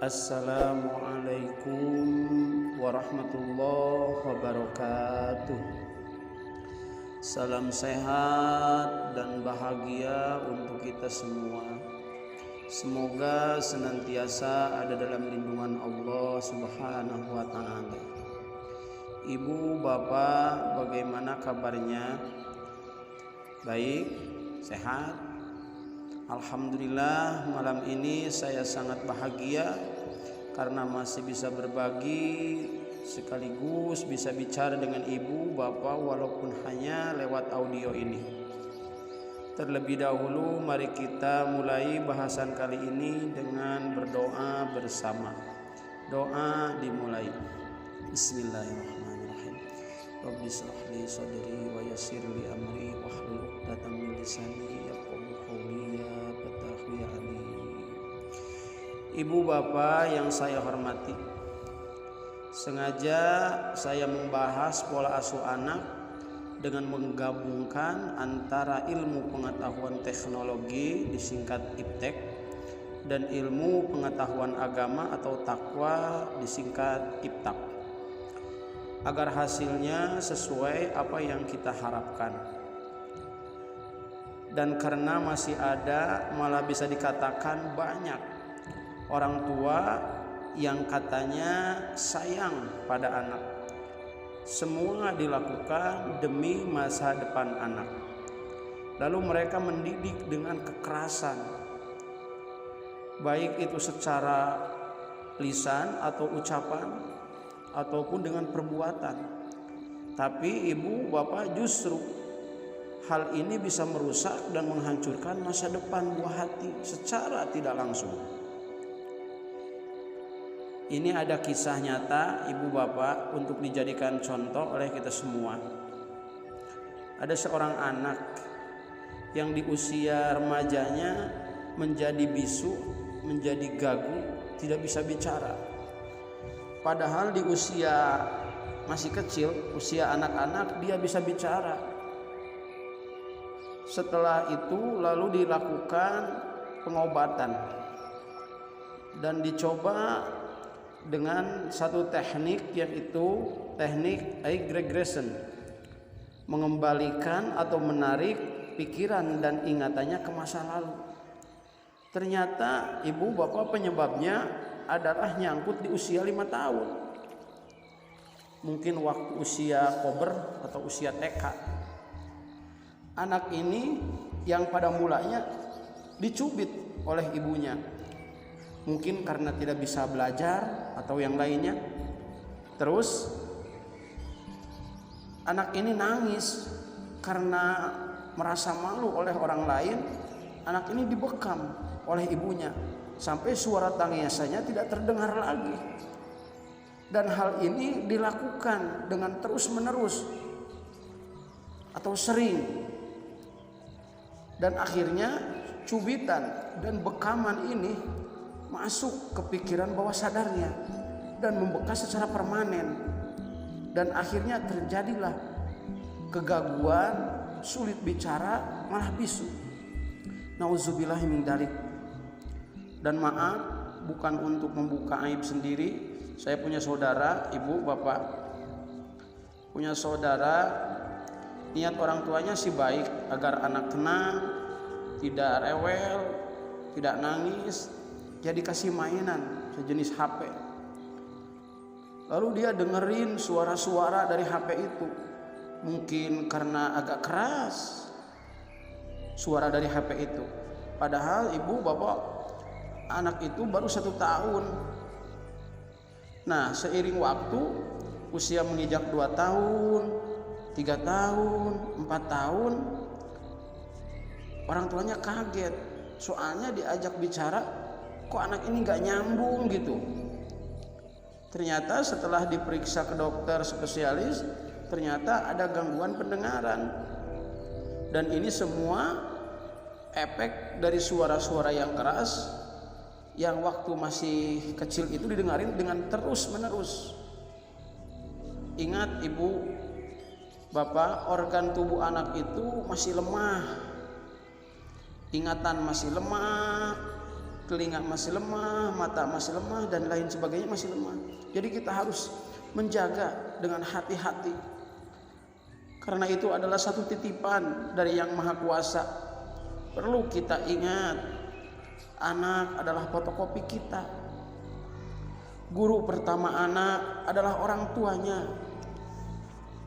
Assalamualaikum warahmatullahi wabarakatuh. Salam sehat dan bahagia untuk kita semua. Semoga senantiasa ada dalam lindungan Allah Subhanahu wa ta'ala. Ibu, bapak, bagaimana kabarnya? Baik, sehat? Alhamdulillah, malam ini saya sangat bahagia karena masih bisa berbagi sekaligus bisa bicara dengan ibu, bapak walaupun hanya lewat audio ini. Terlebih dahulu mari kita mulai bahasan kali ini dengan berdoa bersama. Doa dimulai. Bismillahirrahmanirrahim. Rabbi shrah li sadri wa yassir li amri wahlul 'uqdatam min lisani yafqahu qawli. Ibu bapak yang saya hormati, sengaja saya membahas pola asuh anak dengan menggabungkan antara ilmu pengetahuan teknologi disingkat IPTEK dan ilmu pengetahuan agama atau takwa disingkat IPTAK, agar hasilnya sesuai apa yang kita harapkan. Dan karena masih ada, malah bisa dikatakan banyak orang tua yang katanya sayang pada anak. Semua dilakukan demi masa depan anak. Lalu mereka mendidik dengan kekerasan, baik itu secara lisan atau ucapan ataupun dengan perbuatan. Tapi ibu bapak, justru hal ini bisa merusak dan menghancurkan masa depan buah hati secara tidak langsung. Ini ada kisah nyata ibu bapak untuk dijadikan contoh oleh kita semua. Ada seorang anak yang di usia remajanya menjadi bisu, menjadi gagu, tidak bisa bicara. Padahal di usia masih kecil, usia anak-anak, dia bisa bicara. Setelah itu lalu dilakukan pengobatan dan dicoba dengan satu teknik, yaitu teknik age regression, mengembalikan atau menarik pikiran dan ingatannya ke masa lalu. Ternyata ibu bapak penyebabnya adalah nyangkut di usia 5 tahun, mungkin waktu usia kober atau usia TK. Anak ini yang pada mulanya dicubit oleh ibunya, mungkin karena tidak bisa belajar atau yang lainnya. Terus anak ini nangis karena merasa malu oleh orang lain. Anak ini dibekam oleh ibunya sampai suara tangisannya tidak terdengar lagi. Dan hal ini dilakukan dengan terus menerus atau sering. Dan akhirnya cubitan dan bekaman ini masuk ke pikiran bawah sadarnya dan membekas secara permanen, dan akhirnya terjadilah kegaguan, sulit bicara, malah bisu. Nauzubillahi min dzalik. Dan maaf, bukan untuk membuka aib sendiri, saya punya saudara, ibu bapak punya saudara, niat orang tuanya sih baik agar anak tenang, tidak rewel, tidak nangis. Dia dikasih mainan sejenis HP. Lalu dia dengerin suara-suara dari HP itu. Mungkin karena agak keras suara dari HP itu. Padahal ibu bapak, anak itu baru 1 tahun. Nah, seiring waktu usia menginjak 2 tahun, 3 tahun, 4 tahun, orang tuanya kaget. Soalnya diajak bicara, kok anak ini gak nyambung gitu. Ternyata setelah diperiksa ke dokter spesialis, ternyata ada gangguan pendengaran. Dan ini semua efek dari suara-suara yang keras yang waktu masih kecil itu didengarin dengan terus menerus. Ingat ibu bapak, organ tubuh anak itu masih lemah, ingatan masih lemah, telinga masih lemah, mata masih lemah, dan lain sebagainya masih lemah. Jadi kita harus menjaga dengan hati-hati, karena itu adalah satu titipan dari Yang Maha Kuasa. Perlu kita ingat, anak adalah fotokopi kita. Guru pertama anak adalah orang tuanya.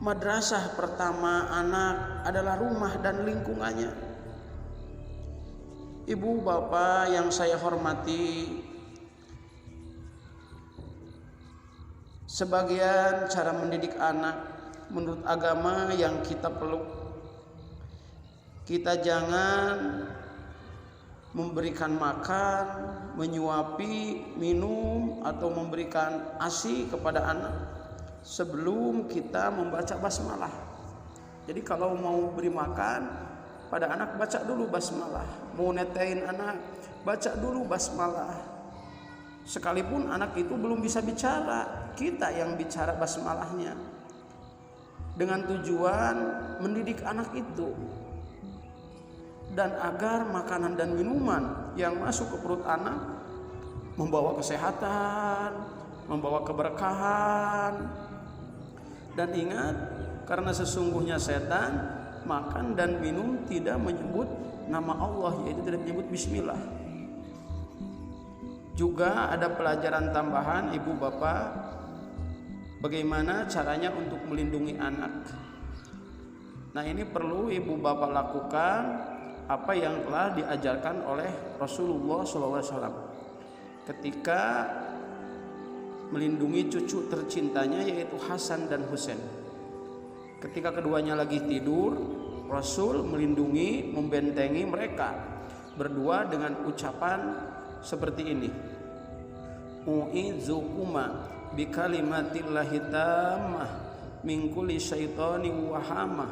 Madrasah pertama anak adalah rumah dan lingkungannya. Ibu bapak yang saya hormati, sebagian cara mendidik anak menurut agama yang kita peluk. Kita jangan memberikan makan, menyuapi, minum, atau memberikan ASI kepada anak sebelum kita membaca basmalah. Jadi kalau mau beri makan pada anak, baca dulu basmalah. Mau netein anak, baca dulu basmalah. Sekalipun anak itu belum bisa bicara, kita yang bicara basmalahnya, dengan tujuan mendidik anak itu, dan agar makanan dan minuman yang masuk ke perut anak membawa kesehatan, membawa keberkahan. Dan ingat, karena sesungguhnya setan makan dan minum tidak menyebut nama Allah, yaitu tidak menyebut bismillah. Juga ada pelajaran tambahan ibu bapak, bagaimana caranya untuk melindungi anak. Nah, ini perlu ibu bapak lakukan apa yang telah diajarkan oleh Rasulullah SAW ketika melindungi cucu tercintanya, yaitu Hasan dan Husain. Ketika keduanya lagi tidur, Rasul melindungi, membentengi mereka berdua dengan ucapan seperti ini: u'izukuma bikalimatillahi tammah min kulli syaitanin wahamah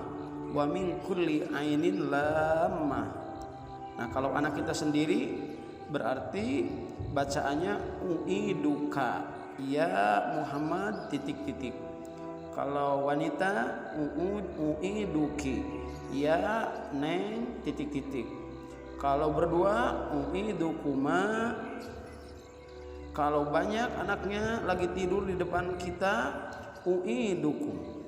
wa min kulli ainin lamah. Nah, kalau anak kita sendiri berarti bacaannya u'iduka ya Muhammad titik-titik. Kalau wanita u'iduki ya Neng titik-titik. Kalau berdua u'idukuma. Kalau banyak anaknya lagi tidur di depan kita, u'idukum.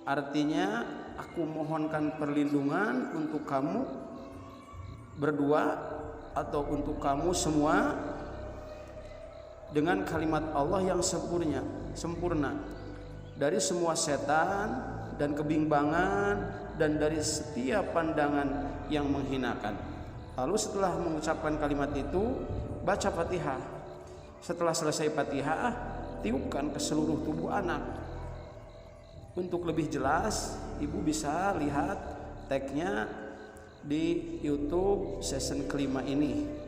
Artinya aku mohonkan perlindungan untuk kamu berdua atau untuk kamu semua dengan kalimat Allah yang sempurna dari semua setan dan kebimbangan dan dari setiap pandangan yang menghinakan. Lalu setelah mengucapkan kalimat itu, baca Fatihah. Setelah selesai Fatihah, tiupkan ke seluruh tubuh anak. Untuk lebih jelas, ibu bisa lihat tagnya di YouTube season kelima ini.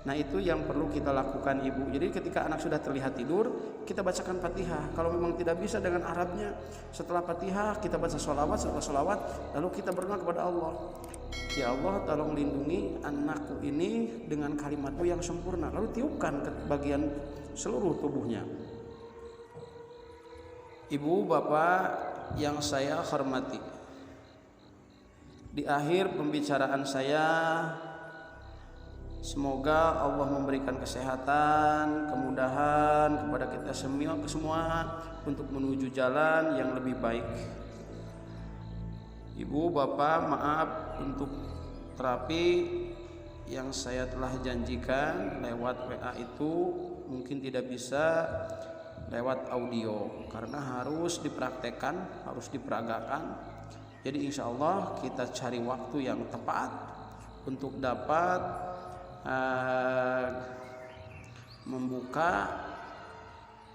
Nah, itu yang perlu kita lakukan ibu. Jadi ketika anak sudah terlihat tidur, kita bacakan Fatihah. Kalau memang tidak bisa dengan Arabnya, setelah Fatihah kita baca sholawat. Setelah sholawat, lalu kita berdoa kepada Allah. Ya Allah, tolong lindungi anakku ini dengan kalimatmu yang sempurna. Lalu tiupkan ke bagian seluruh tubuhnya. Ibu bapak yang saya hormati, di akhir pembicaraan saya, semoga Allah memberikan kesehatan, kemudahan kepada kita semua untuk menuju jalan yang lebih baik. Ibu bapak, maaf untuk terapi yang saya telah janjikan lewat WA itu mungkin tidak bisa lewat audio karena harus dipraktekkan, harus diperagakan. Jadi insya Allah kita cari waktu yang tepat untuk dapat membuka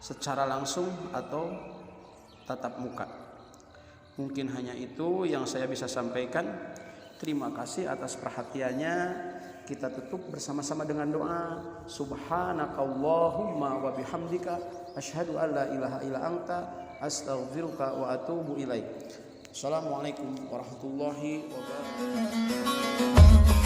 secara langsung atau tatap muka. Mungkin hanya itu yang saya bisa sampaikan. Terima kasih atas perhatiannya. Kita tutup bersama-sama dengan doa. Subhanakallahumma wa bihamdika asyhadu an la ilaha illa anta astaghfiruka wa atubu ilaik. Assalamualaikum warahmatullahi wabarakatuh.